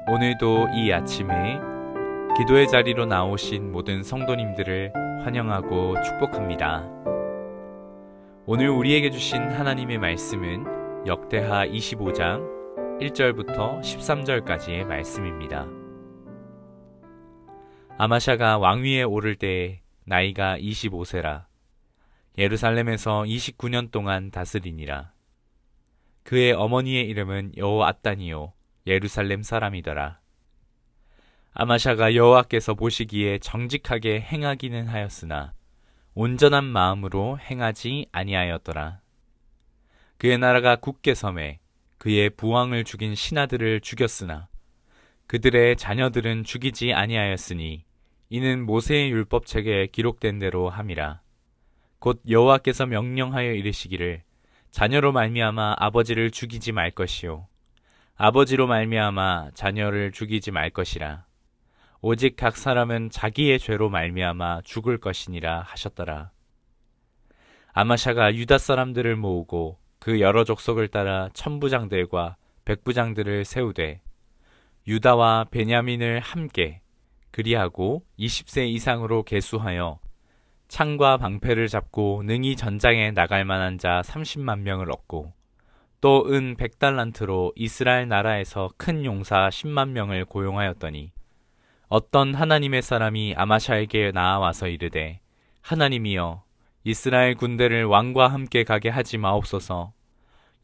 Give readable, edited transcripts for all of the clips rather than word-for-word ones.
오늘도 이 아침에 기도의 자리로 나오신 모든 성도님들을 환영하고 축복합니다. 오늘 우리에게 주신 하나님의 말씀은 역대하 25장 1절부터 13절까지의 말씀입니다. 아마샤가 왕위에 오를 때에 나이가 25세라 예루살렘에서 29년 동안 다스리니라. 그의 어머니의 이름은 여호앗단이요 예루살렘 사람이더라. 아마샤가 여호와께서 보시기에 정직하게 행하기는 하였으나 온전한 마음으로 행하지 아니하였더라. 그의 나라가 굳게 섬에 그의 부왕을 죽인 신하들을 죽였으나 그들의 자녀들은 죽이지 아니하였으니 이는 모세의 율법책에 기록된 대로 함이라. 곧 여호와께서 명령하여 이르시기를 자녀로 말미암아 아버지를 죽이지 말 것이요 아버지로 말미암아 자녀를 죽이지 말 것이라. 오직 각 사람은 자기의 죄로 말미암아 죽을 것이니라 하셨더라. 아마샤가 유다 사람들을 모으고 그 여러 족속을 따라 천부장들과 백부장들을 세우되 유다와 베냐민을 함께 그리하고 20세 이상으로 계수하여 창과 방패를 잡고 능히 전장에 나갈 만한 자 30만 명을 얻고 또 은 100달란트로 이스라엘 나라에서 큰 용사 10만 명을 고용하였더니 어떤 하나님의 사람이 아마샤에게 나아와서 이르되 하나님이여 이스라엘 군대를 왕과 함께 가게 하지 마옵소서.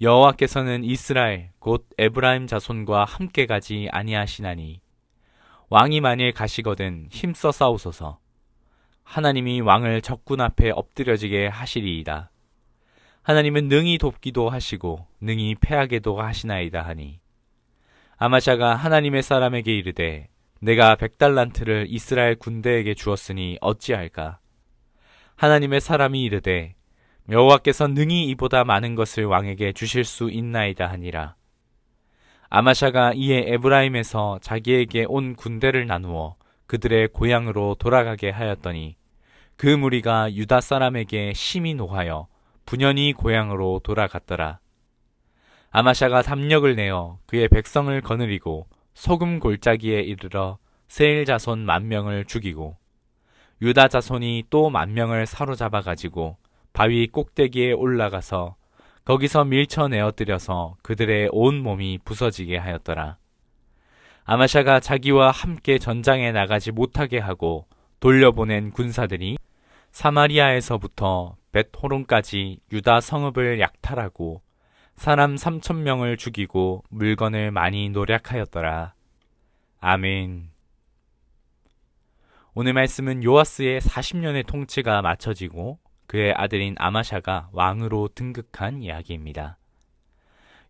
여호와께서는 이스라엘 곧 에브라임 자손과 함께 가지 아니하시나니 왕이 만일 가시거든 힘써 싸우소서. 하나님이 왕을 적군 앞에 엎드려지게 하시리이다. 하나님은 능히 돕기도 하시고 능히 패하게도 하시나이다 하니 아마샤가 하나님의 사람에게 이르되 내가 100달란트를 이스라엘 군대에게 주었으니 어찌할까? 하나님의 사람이 이르되 여호와께서 능히 이보다 많은 것을 왕에게 주실 수 있나이다 하니라. 아마샤가 이에 에브라임에서 자기에게 온 군대를 나누어 그들의 고향으로 돌아가게 하였더니 그 무리가 유다 사람에게 심히 노하여 분연히 고향으로 돌아갔더라. 아마샤가 담력을 내어 그의 백성을 거느리고 소금 골짜기에 이르러 세일 자손 10,000명을 죽이고 유다 자손이 또 10,000명을 사로잡아 가지고 바위 꼭대기에 올라가서 거기서 밀쳐내어뜨려서 그들의 온 몸이 부서지게 하였더라. 아마샤가 자기와 함께 전장에 나가지 못하게 하고 돌려보낸 군사들이 사마리아에서부터 벳호론까지 유다 성읍을 약탈하고 사람 3,000명을 죽이고 물건을 많이 노략하였더라. 아멘. 오늘 말씀은 요아스의 40년의 통치가 마쳐지고 그의 아들인 아마샤가 왕으로 등극한 이야기입니다.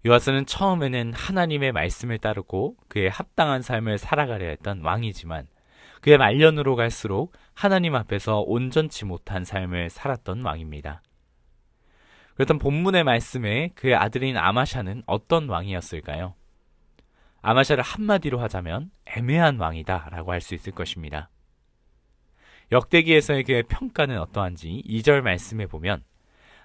요아스는 처음에는 하나님의 말씀을 따르고 그의 합당한 삶을 살아가려 했던 왕이지만 그의 말년으로 갈수록 하나님 앞에서 온전치 못한 삶을 살았던 왕입니다. 그렇던 본문의 말씀에 그의 아들인 아마샤는 어떤 왕이었을까요? 아마샤를 한마디로 하자면 애매한 왕이다 라고 할 수 있을 것입니다. 역대기에서의 그의 평가는 어떠한지 2절 말씀에 보면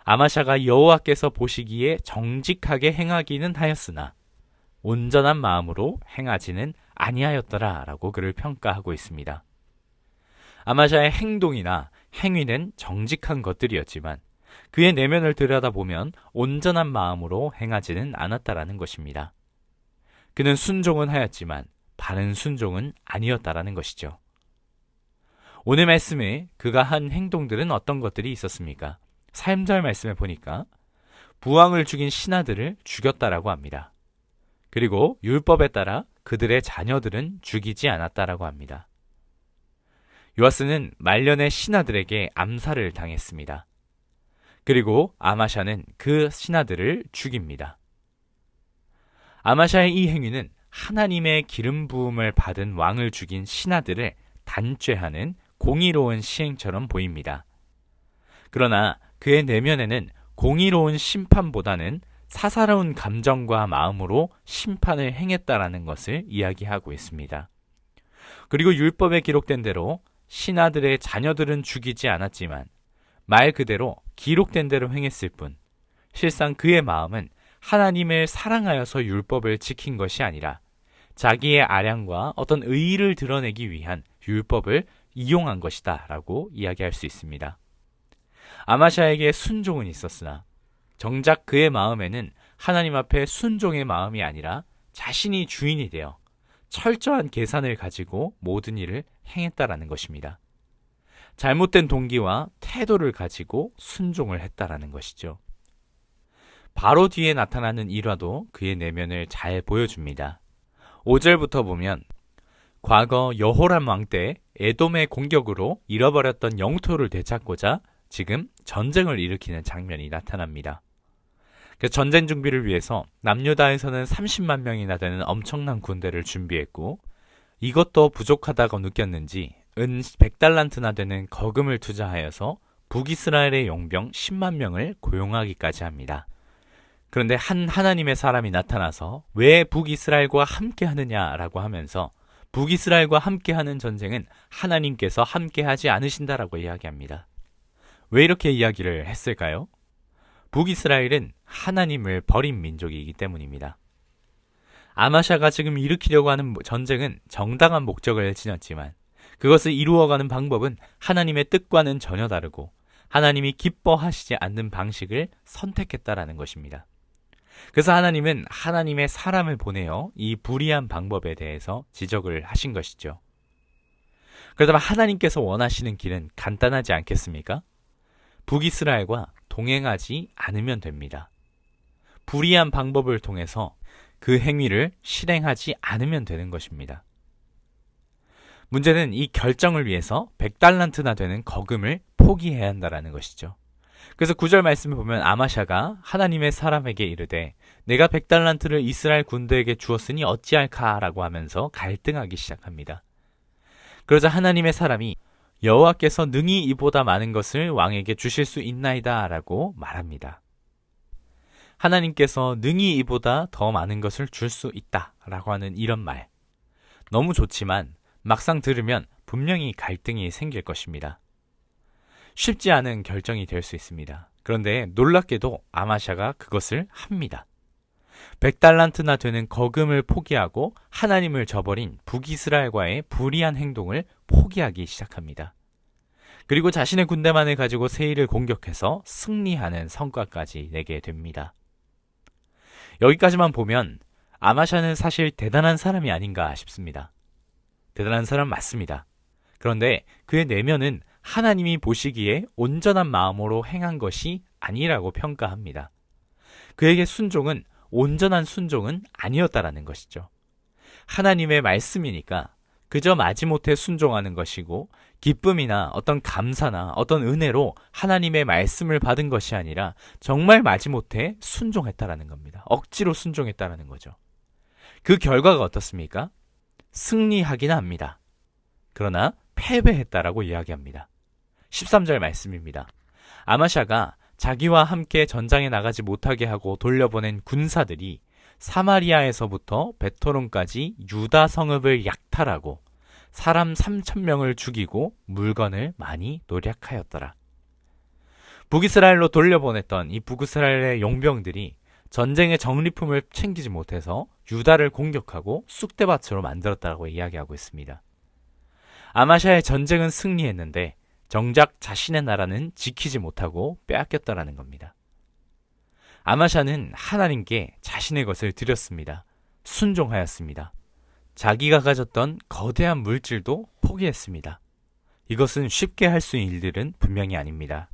아마샤가 여호와께서 보시기에 정직하게 행하기는 하였으나 온전한 마음으로 행하지는 아니하였더라 라고 그를 평가하고 있습니다. 아마샤의 행동이나 행위는 정직한 것들이었지만 그의 내면을 들여다보면 온전한 마음으로 행하지는 않았다라는 것입니다. 그는 순종은 하였지만 바른 순종은 아니었다라는 것이죠. 오늘 말씀에 그가 한 행동들은 어떤 것들이 있었습니까? 3절 말씀에 보니까 부왕을 죽인 신하들을 죽였다라고 합니다. 그리고 율법에 따라 그들의 자녀들은 죽이지 않았다라고 합니다. 요아스는 말년의 신하들에게 암살을 당했습니다. 그리고 아마샤는 그 신하들을 죽입니다. 아마샤의 이 행위는 하나님의 기름 부음을 받은 왕을 죽인 신하들을 단죄하는 공의로운 시행처럼 보입니다. 그러나 그의 내면에는 공의로운 심판보다는 사사로운 감정과 마음으로 심판을 행했다라는 것을 이야기하고 있습니다. 그리고 율법에 기록된 대로 신하들의 자녀들은 죽이지 않았지만 말 그대로 기록된 대로 행했을 뿐 실상 그의 마음은 하나님을 사랑하여서 율법을 지킨 것이 아니라 자기의 아량과 어떤 의의를 드러내기 위한 율법을 이용한 것이다 라고 이야기할 수 있습니다. 아마샤에게 순종은 있었으나 정작 그의 마음에는 하나님 앞에 순종의 마음이 아니라 자신이 주인이 되어 철저한 계산을 가지고 모든 일을 행했다라는 것입니다. 잘못된 동기와 태도를 가지고 순종을 했다라는 것이죠. 바로 뒤에 나타나는 일화도 그의 내면을 잘 보여줍니다. 5절부터 보면 과거 여호람 왕 때 에돔의 공격으로 잃어버렸던 영토를 되찾고자 지금 전쟁을 일으키는 장면이 나타납니다. 그 전쟁 준비를 위해서 남유다에서는 30만 명이나 되는 엄청난 군대를 준비했고 이것도 부족하다고 느꼈는지 은 100달란트나 되는 거금을 투자하여서 북이스라엘의 용병 10만 명을 고용하기까지 합니다. 그런데 한 하나님의 사람이 나타나서 왜 북이스라엘과 함께 하느냐라고 하면서 북이스라엘과 함께하는 전쟁은 하나님께서 함께하지 않으신다라고 이야기합니다. 왜 이렇게 이야기를 했을까요? 북이스라엘은 하나님을 버린 민족이기 때문입니다. 아마샤가 지금 일으키려고 하는 전쟁은 정당한 목적을 지녔지만 그것을 이루어가는 방법은 하나님의 뜻과는 전혀 다르고 하나님이 기뻐하시지 않는 방식을 선택했다라는 것입니다. 그래서 하나님은 하나님의 사람을 보내어 이 불의한 방법에 대해서 지적을 하신 것이죠. 그렇다면 하나님께서 원하시는 길은 간단하지 않겠습니까? 북이스라엘과 동행하지 않으면 됩니다. 불의한 방법을 통해서 그 행위를 실행하지 않으면 되는 것입니다. 문제는 이 결정을 위해서 100달란트나 되는 거금을 포기해야 한다는 것이죠. 그래서 9절 말씀을 보면 아마샤가 하나님의 사람에게 이르되 내가 100달란트를 이스라엘 군대에게 주었으니 어찌할까 라고 하면서 갈등하기 시작합니다. 그러자 하나님의 사람이 여호와께서 능히 이보다 많은 것을 왕에게 주실 수 있나이다 라고 말합니다. 하나님께서 능히 이보다 더 많은 것을 줄 수 있다 라고 하는 이런 말. 너무 좋지만 막상 들으면 분명히 갈등이 생길 것입니다. 쉽지 않은 결정이 될 수 있습니다. 그런데 놀랍게도 아마샤가 그것을 합니다. 100달란트나 되는 거금을 포기하고 하나님을 저버린 북이스라엘과의 불의한 행동을 포기하기 시작합니다. 그리고 자신의 군대만을 가지고 세일을 공격해서 승리하는 성과까지 내게 됩니다. 여기까지만 보면 아마샤는 사실 대단한 사람이 아닌가 싶습니다. 대단한 사람 맞습니다. 그런데 그의 내면은 하나님이 보시기에 온전한 마음으로 행한 것이 아니라고 평가합니다. 그에게 순종은 온전한 순종은 아니었다라는 것이죠. 하나님의 말씀이니까 그저 마지못해 순종하는 것이고 기쁨이나 어떤 감사나 어떤 은혜로 하나님의 말씀을 받은 것이 아니라 정말 마지못해 순종했다라는 겁니다. 억지로 순종했다라는 거죠. 그 결과가 어떻습니까? 승리하긴 합니다. 그러나 패배했다라고 이야기합니다. 13절 말씀입니다. 아마샤가 자기와 함께 전장에 나가지 못하게 하고 돌려보낸 군사들이 사마리아에서부터 베토론까지 유다 성읍을 약탈하고 사람 3,000명을 죽이고 물건을 많이 노략하였더라. 북이스라엘로 돌려보냈던 이 북이스라엘의 용병들이 전쟁의 정리품을 챙기지 못해서 유다를 공격하고 쑥대밭으로 만들었다고 이야기하고 있습니다. 아마샤의 전쟁은 승리했는데 정작 자신의 나라는 지키지 못하고 빼앗겼다라는 겁니다. 아마샤는 하나님께 자신의 것을 드렸습니다. 순종하였습니다. 자기가 가졌던 거대한 물질도 포기했습니다. 이것은 쉽게 할 수 있는 일들은 분명히 아닙니다.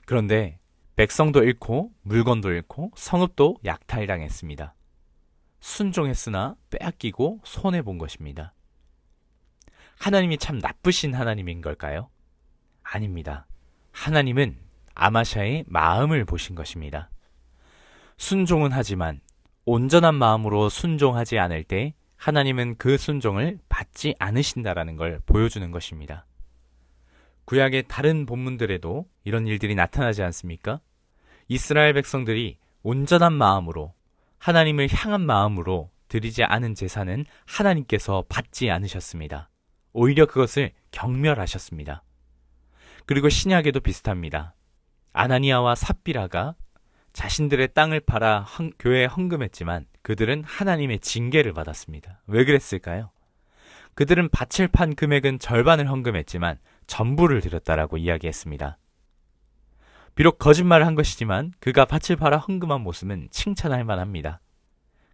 그런데 백성도 잃고 물건도 잃고 성읍도 약탈당했습니다. 순종했으나 빼앗기고 손해본 것입니다. 하나님이 참 나쁘신 하나님인 걸까요? 아닙니다. 하나님은 아마샤의 마음을 보신 것입니다. 순종은 하지만 온전한 마음으로 순종하지 않을 때 하나님은 그 순종을 받지 않으신다라는 걸 보여주는 것입니다. 구약의 다른 본문들에도 이런 일들이 나타나지 않습니까? 이스라엘 백성들이 온전한 마음으로 하나님을 향한 마음으로 드리지 않은 제사는 하나님께서 받지 않으셨습니다. 오히려 그것을 경멸하셨습니다. 그리고 신약에도 비슷합니다. 아나니아와 삽비라가 자신들의 땅을 팔아 교회에 헌금했지만 그들은 하나님의 징계를 받았습니다. 왜 그랬을까요? 그들은 밭을 판 금액은 절반을 헌금했지만 전부를 드렸다라고 이야기했습니다. 비록 거짓말을 한 것이지만 그가 밭을 팔아 헌금한 모습은 칭찬할 만합니다.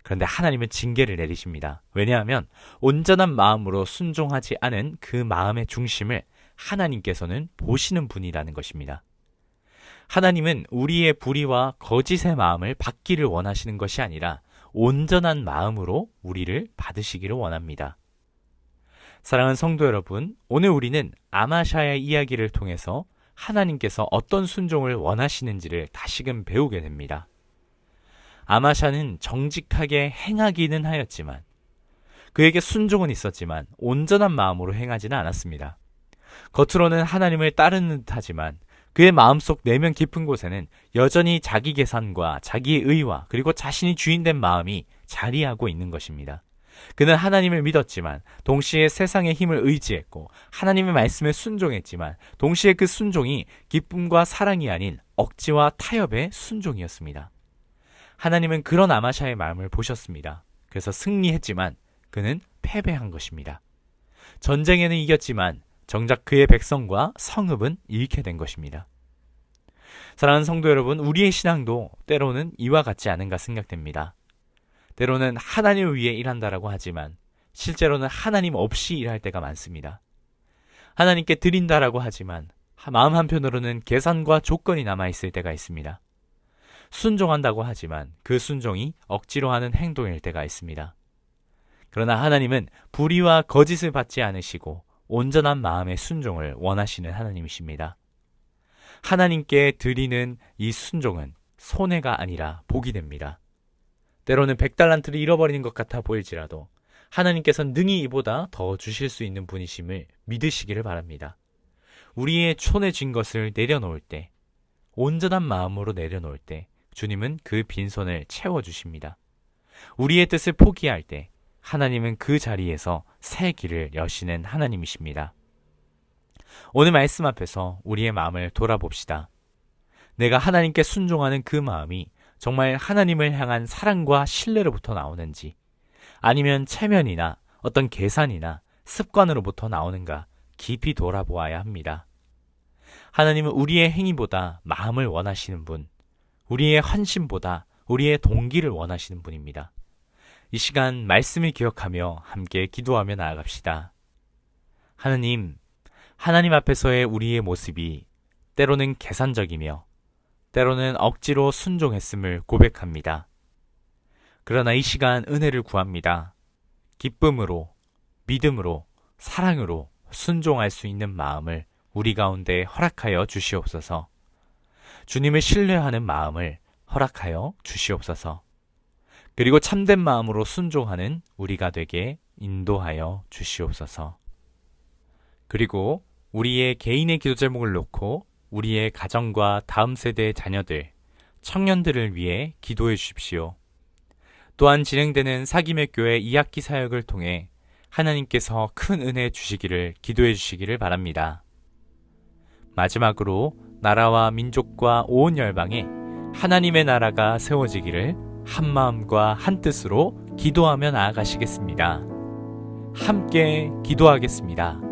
그런데 하나님은 징계를 내리십니다. 왜냐하면 온전한 마음으로 순종하지 않은 그 마음의 중심을 하나님께서는 보시는 분이라는 것입니다. 하나님은 우리의 불의와 거짓의 마음을 받기를 원하시는 것이 아니라 온전한 마음으로 우리를 받으시기를 원합니다. 사랑하는 성도 여러분, 오늘 우리는 아마샤의 이야기를 통해서 하나님께서 어떤 순종을 원하시는지를 다시금 배우게 됩니다. 아마샤는 정직하게 행하기는 하였지만 그에게 순종은 있었지만 온전한 마음으로 행하지는 않았습니다. 겉으로는 하나님을 따르는 듯하지만 그의 마음속 내면 깊은 곳에는 여전히 자기 계산과 자기의 의와 그리고 자신이 주인된 마음이 자리하고 있는 것입니다. 그는 하나님을 믿었지만 동시에 세상의 힘을 의지했고 하나님의 말씀에 순종했지만 동시에 그 순종이 기쁨과 사랑이 아닌 억지와 타협의 순종이었습니다. 하나님은 그런 아마샤의 마음을 보셨습니다. 그래서 승리했지만 그는 패배한 것입니다. 전쟁에는 이겼지만 정작 그의 백성과 성읍은 잃게 된 것입니다. 사랑하는 성도 여러분, 우리의 신앙도 때로는 이와 같지 않은가 생각됩니다. 때로는 하나님을 위해 일한다라고 하지만 실제로는 하나님 없이 일할 때가 많습니다. 하나님께 드린다라고 하지만 마음 한편으로는 계산과 조건이 남아있을 때가 있습니다. 순종한다고 하지만 그 순종이 억지로 하는 행동일 때가 있습니다. 그러나 하나님은 불의와 거짓을 받지 않으시고 온전한 마음의 순종을 원하시는 하나님이십니다. 하나님께 드리는 이 순종은 손해가 아니라 복이 됩니다. 때로는 100달란트를 잃어버리는 것 같아 보일지라도 하나님께서는 능히 이보다 더 주실 수 있는 분이심을 믿으시기를 바랍니다. 우리의 손해진 것을 내려놓을 때, 온전한 마음으로 내려놓을 때 주님은 그 빈손을 채워주십니다. 우리의 뜻을 포기할 때 하나님은 그 자리에서 새 길을 여시는 하나님이십니다. 오늘 말씀 앞에서 우리의 마음을 돌아봅시다. 내가 하나님께 순종하는 그 마음이 정말 하나님을 향한 사랑과 신뢰로부터 나오는지 아니면 체면이나 어떤 계산이나 습관으로부터 나오는가 깊이 돌아보아야 합니다. 하나님은 우리의 행위보다 마음을 원하시는 분, 우리의 헌신보다 우리의 동기를 원하시는 분입니다. 이 시간 말씀을 기억하며 함께 기도하며 나아갑시다. 하나님 앞에서의 우리의 모습이 때로는 계산적이며 때로는 억지로 순종했음을 고백합니다. 그러나 이 시간 은혜를 구합니다. 기쁨으로, 믿음으로, 사랑으로 순종할 수 있는 마음을 우리 가운데 허락하여 주시옵소서. 주님을 신뢰하는 마음을 허락하여 주시옵소서. 그리고 참된 마음으로 순종하는 우리가 되게 인도하여 주시옵소서. 그리고 우리의 개인의 기도 제목을 놓고 우리의 가정과 다음 세대의 자녀들, 청년들을 위해 기도해 주십시오. 또한 진행되는 사김의 교회 2학기 사역을 통해 하나님께서 큰 은혜 주시기를 기도해 주시기를 바랍니다. 마지막으로 나라와 민족과 온 열방에 하나님의 나라가 세워지기를 한 마음과 한 뜻으로 기도하며 나아가시겠습니다. 함께 기도하겠습니다.